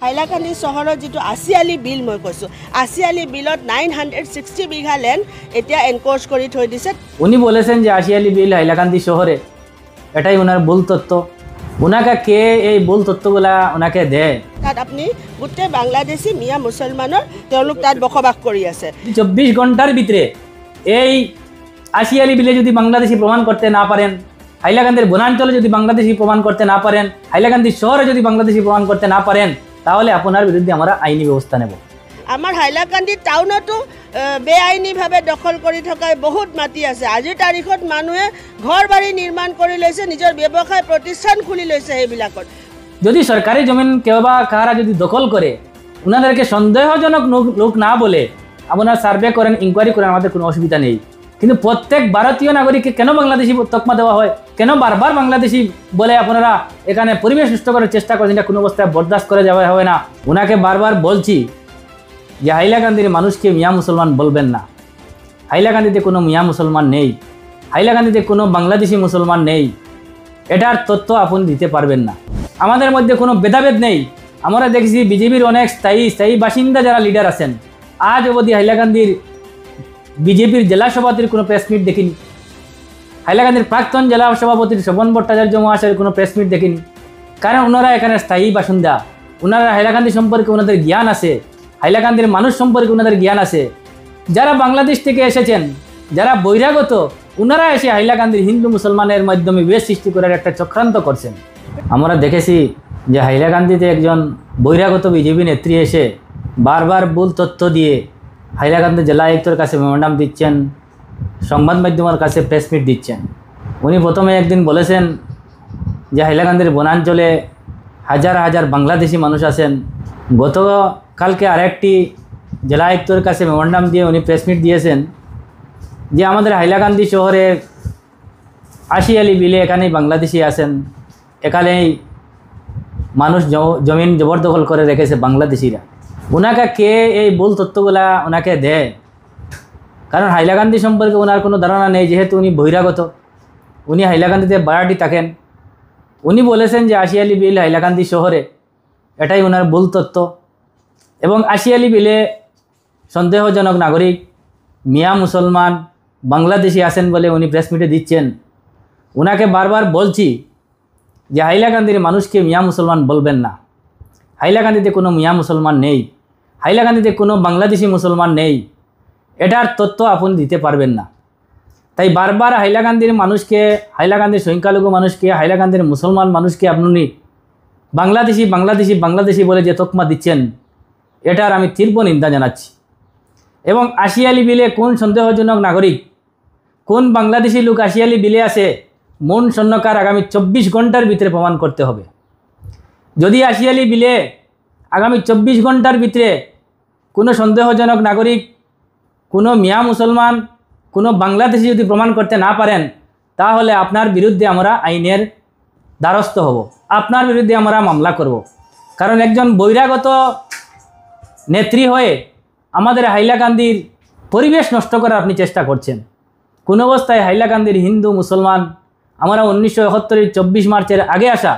হাইলাকান্দি চহৰৰ যিটো আছিয়ালি বিল মই কৈছোঁ, আছিয়ালি বিলত 960 বিঘা ল্যান্ড এতিয়া এনকোর্স করে থৈ দিছে। উনি বলেছেন যে আশিয়ালি বিল হাইলাকান্দি শহরে, এটাই ওনার ভুল তথ্য। ওনাকে কে এই ভুল তথ্যগুলা ওনাকে দেয়? তাত আপনি গোটেই বাংলাদেশী মিয়া মুসলমানৰ তেওঁলোক তাত বসবাস কৰি আছে। 24 ঘন্টার ভিতরে এই আশিয়ালি বিলে যদি বাংলাদেশি প্রমাণ করতে না পারেন, হাইলাকান্দির বনাঞ্চলে যদি বাংলাদেশি প্রমাণ করতে না পারেন, হাইলাকান্দি শহরে যদি বাংলাদেশি প্রমাণ করতে না পারেন, তাহলে আপনার বিরুদ্ধে আমরা আইনি ব্যবস্থা নেব। আমাৰ হাইলাকান্দি টাউনতো বেআইনীভাৱে দখল কৰি থকা বহুত মাটি আছে। আজিৰ তাৰিখত মানুহে ঘৰ বাৰী নিৰ্মাণ কৰি লৈছে, নিজৰ ব্যৱসায় প্ৰতিষ্ঠান খুলি লৈছে। সেইবিলাকত যদি সরকারি জমিন কেউ বা কারা যদি দখল করে, ওনাদেরকে সন্দেহজনক লোক না বলে আপনারা সার্ভে করেন, ইনকোয়ারি করেন, আমাদের কোনো অসুবিধা নেই। কিন্তু প্রত্যেক ভারতীয় নাগরিককে কেন বাংলাদেশি তকমা দেওয়া হয়, কেন বারবার বাংলাদেশি বলে আপনারা এখানে পরিবেশ নষ্ট করার চেষ্টা করেন, এটা কোনো অবস্থায় বরদাস্ত করে যাওয়া হবে না। ওনাকে বারবার বলছি যে হাইলাকান্দির মানুষকে মিয়া মুসলমান বলবেন না। হাইলাকান্দিতে কোনো মিয়া মুসলমান নেই, হাইলাকান্দিতে কোনো বাংলাদেশি মুসলমান নেই, এটার তথ্য আপনি দিতে পারবেন না। আমাদের মধ্যে কোনো ভেদাভেদ নেই। আমরা দেখছি বিজেপির অনেক স্থায়ী বাসিন্দা যারা লিডার আছেন, আজ অবধি হাইলাকান্দির বিজেপির জেলা সভাপতির কোনো প্রেস মিট দেখিনি, হাইলাকান্দির প্রাক্তন জেলা সভাপতির শোভন ভট্টাচার্য মহাশয়ের কোনো প্রেস মিট দেখিনি। কারণ ওনারা এখানে স্থায়ী বাসিন্দা, ওনারা হাইলাকান্দি সম্পর্কে ওনাদের জ্ঞান আছে, হাইলাকান্দির মানুষ সম্পর্কে ওনাদের জ্ঞান আছে। যারা বাংলাদেশ থেকে এসেছেন, যারা বহিরাগত, ওনারা এসে হাইলাকান্দির হিন্দু মুসলমানের মাধ্যমে বিভেদ সৃষ্টি করার একটা চক্রান্ত করছেন। আমরা দেখেছি যে হাইলাকান্দিতে একজন বহিরাগত বিজেপি নেত্রী এসে বারবার ভুল তথ্য দিয়ে হাইলাকান্দি জেলা আয়ুক্তর কাছে মেমোরান্ডাম দিচ্ছেন, সংবাদ মাধ্যমের কাছে প্রেস মিট দিচ্ছেন। উনি প্রথমে একদিন বলেছেন যে হাইলাকান্দির বনাঞ্চলে হাজার হাজার বাংলাদেশি মানুষ আছেন। গতকালকে আরেকটি জেলা আয়ুক্তর কাছে মেমোরান্ডাম দিয়ে উনি প্রেস মিট দিয়েছেন যে আমাদের হাইলাকান্দি শহরের আশিয়ালি বিলে এখানেই বাংলাদেশি আছেন, এখানেই মানুষ জমিন জবরদখল করে রেখেছে বাংলাদেশিরা। ওনাকে কে এই ভুল তথ্যগুলা ওনাকে দেয়? কারণ হাইলাকান্দি সম্পর্কে ওনার কোনো ধারণা নেই, যেহেতু উনি বহিরাগত, উনি হাইলাকান্দিতে বাড়াটি থাকেন। উনি বলেছেন যে আশিয়ালি বিল হাইলাকান্দি শহরে, এটাই ওনার ভুল তথ্য। এবং আশিয়ালি বিলে সন্দেহজনক নাগরিক, মিয়া মুসলমান, বাংলাদেশি আছেন বলে উনি প্রেস মিটে দিচ্ছেন। ওনাকে বারবার বলছি যে হাইলাকান্দির মানুষকে মিয়া মুসলমান বলবেন না। হাইলাকান্দিতে কোনো মিয়া মুসলমান নেই, হাইলাকান্দিতে কোনো বাংলাদেশি মুসলমান নেই, এটার তথ্য আপনি দিতে পারবেন না। তাই বারবার হাইলাকান্দির মানুষকে, হাইলাকান্দির সংখ্যালঘু মানুষকে, হাইলাকান্দির মুসলমান মানুষকে আপনি বাংলাদেশি বাংলাদেশি বাংলাদেশি বলে যে তকমা দিচ্ছেন, এটার আমি তীব্র নিন্দা জানাচ্ছি। এবং আশিয়ালি বিলে কোন সন্দেহজনক নাগরিক, কোন বাংলাদেশি লোক আশিয়ালি বিলে আছে, মন স্বর্ণকার আগামী 24 ঘন্টার ভিতরে প্রমাণ করতে হবে। যদি আশিয়ালি বিলে আগামী 24 ঘন্টার ভিতরে কোনো সন্দেহজনক নাগরিক, কোনো মিয়া মুসলমান, কোনো বাংলাদেশি যদি প্রমাণ করতে না পারেন, তাহলে আপনার বিরুদ্ধে আমরা আইনের দ্বারস্থ হব, আপনার বিরুদ্ধে আমরা মামলা করব। কারণ একজন বহিরাগত নেত্রী হয়ে আমাদের হাইলাকান্দির পরিবেশ নষ্ট করার আপনি চেষ্টা করছেন। কোন অবস্থায় হাইলাকান্দির হিন্দু মুসলমান, আমরা 1971 24 মার্চের আগে আসা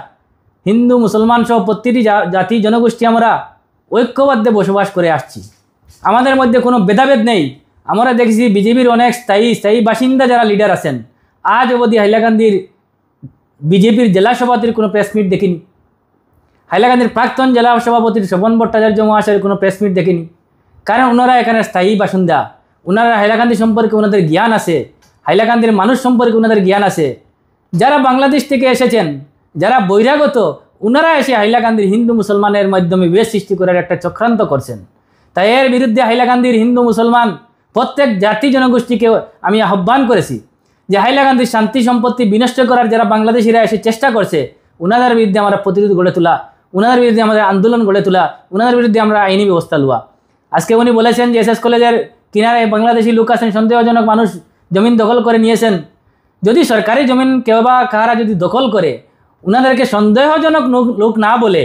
হিন্দু মুসলমান সহ প্রতিটি জাতি জনগোষ্ঠী আমরা ঐক্যবদ্ধে বসবাস করে আসছি। আমাদের মধ্যে কোনো ভেদাভেদ নেই। আমরা দেখছি বিজেপির অনেক স্থায়ী বাসিন্দা যারা লিডার আছেন, আজ অবধি হাইলাকান্দির বিজেপির জেলা সভাপতির কোনো প্রেস মিট দেখিনি, হাইলাকান্দির প্রাক্তন জেলা সভাপতির শোভন ভট্টাচার্য মহাশয়ের কোনো প্রেস মিট দেখিনি। কারণ ওনারা এখানে স্থায়ী বাসিন্দা, ওনারা হাইলাকান্দি সম্পর্কে ওনাদের জ্ঞান আছে, হাইলাকান্দির মানুষ সম্পর্কে ওনাদের জ্ঞান আছে। যারা বাংলাদেশ থেকে এসেছেন, যারা বহিরাগত, ওনারা এসে হাইলাকান্দির হিন্দু মুসলমানের মাধ্যমে বিভেদ সৃষ্টি করার একটা চক্রান্ত করছেন। তাই এর বিরুদ্ধে হাইলাকান্দির হিন্দু মুসলমান প্রত্যেক জাতি জনগোষ্ঠীকে আমি আহ্বান করেছি যে হাইলাকান্দির শান্তি সম্পত্তি বিনষ্ট করার যারা বাংলাদেশিরা এসে চেষ্টা করছে, ওনাদের বিরুদ্ধে আমরা প্রতিরোধ গড়ে তোলা, ওনাদের বিরুদ্ধে আমাদের আন্দোলন গড়ে তোলা, ওনাদের বিরুদ্ধে আমরা আইনি ব্যবস্থা লওয়া। আজকে উনি বলেছেন যে এসএস কলেজের কিনারে বাংলাদেশি লোক আছেন, সন্দেহজনক মানুষ জমিন দখল করে নিয়েছেন। যদি সরকারি জমিন কেউ বা কারা যদি দখল করে, ওনাদেরকে সন্দেহজনক লোক না বলে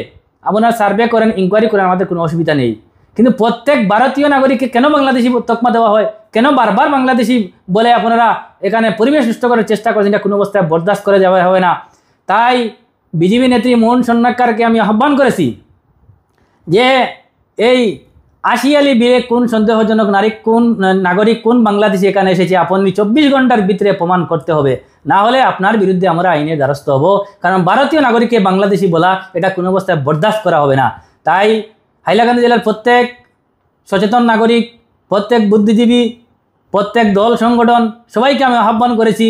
আপনারা সার্ভে করেন, ইনকোয়ারি করেন, আমাদের কোনো অসুবিধা নেই। কিন্তু প্রত্যেক ভারতীয় নাগরিককে কেন বাংলাদেশি তকমা দেওয়া হয়, কেন বারবার বাংলাদেশি বলে আপনারা এখানে পরিবেশ নষ্ট করার চেষ্টা করছেন, এটা কোনো অবস্থায় বরদাস্ত করে যাওয়া হবে না। তাই বিজেপি নেত্রী মোহন সন্নাকারকে আমি আহ্বান করেছি যে এই আশিয়ালি বিয়ে কোন সন্দেহজনক নাগরিক কোন বাংলাদেশি এখানে এসেছে আপনি 24 ঘন্টার ভিতরে প্রমাণ করতে হবে, না হলে আপনার বিরুদ্ধে আমরা আইনের দ্বারস্থ হব। কারণ ভারতীয় নাগরিককে বাংলাদেশি বলা এটা কোনো অবস্থায় বরদাস্ত করা হবে না। তাই হাইলাকান্দি জেলার প্রত্যেক সচেতন নাগরিক, প্রত্যেক বুদ্ধিজীবী, প্রত্যেক দল সংগঠন সবাইকে আমি আহ্বান করেছি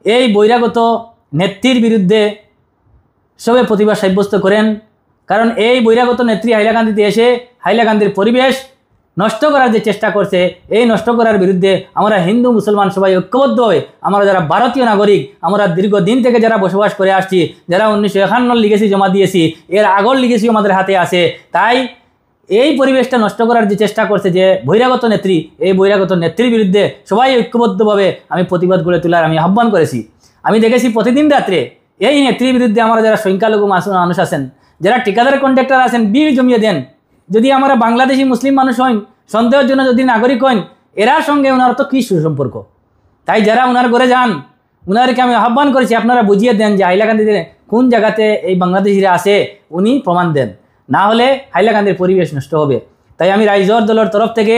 এই বহিরাগত নেত্রীর বিরুদ্ধে সবে প্রতিবাদ সাব্যস্ত করেন। কারণ এই বহিরাগত নেত্রী হাইলাকান্দিতে এসে হাইলাকান্দির পরিবেশ নষ্ট করার যে চেষ্টা করছে, এই নষ্ট করার বিরুদ্ধে আমরা হিন্দু মুসলমান সবাই ঐক্যবদ্ধ হয়ে আমরা যারা ভারতীয় নাগরিক, আমরা দীর্ঘদিন থেকে যারা বসবাস করে আসছি, যারা 1951 লিগেসি জমা দিয়েছি, এর আগর লিগেসি আমাদের হাতে আছে। তাই এই পরিবেশটা নষ্ট করার যে চেষ্টা করছে যে বহিরাগত নেত্রী, এই বহিরাগত নেত্রীর বিরুদ্ধে সবাই ঐক্যবদ্ধভাবে আমি প্রতিবাদ গড়ে তোলার আমি আহ্বান করেছি। আমি দেখেছি প্রতিদিন রাত্রে এই নেত্রীর বিরুদ্ধে আমরা যারা সংখ্যালঘু মানুষ আছেন, যারা ঠিকাদার কন্ট্রাক্টর আছেন, বিল জমিয়ে দেন। যদি আমরা বাংলাদেশি মুসলিম মানুষ হন, সন্দেহের জন্য যদি নাগরিক হন, এরার সঙ্গে ওনার তো কী সুসম্পর্ক? তাই যারা ওনার ঘরে যান, ওনারকে আমি আহ্বান করেছি আপনারা বুঝিয়ে দেন যে হাইলাকান্দিতে কোন জায়গাতে এই বাংলাদেশিরা আছে, উনি প্রমাণ দেন, না হলে হাইলাকান্দির পরিবেশ নষ্ট হবে। তাই আমি রাইজর দলের তরফ থেকে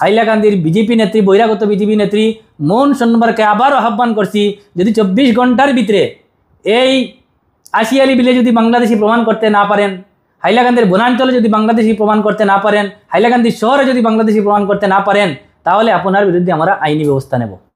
হাইলাকান্দির বিজেপি নেত্রী, বহিরাগত বিজেপি নেত্রী মন সোনবারকে আবারও আহ্বান করছি, যদি 24 ঘন্টার ভিতরে এই আশিয়ালি বিলে যদি বাংলাদেশি প্রমাণ করতে না পারেন, হাইলাকান্দির বনাঞ্চলে যদি বাংলাদেশি প্রমাণ করতে না পারেন, হাইলাকান্দি শহরে যদি বাংলাদেশি প্রমাণ করতে না পারেন, তাহলে আপনার বিরুদ্ধে আমরা আইনি ব্যবস্থা নেব।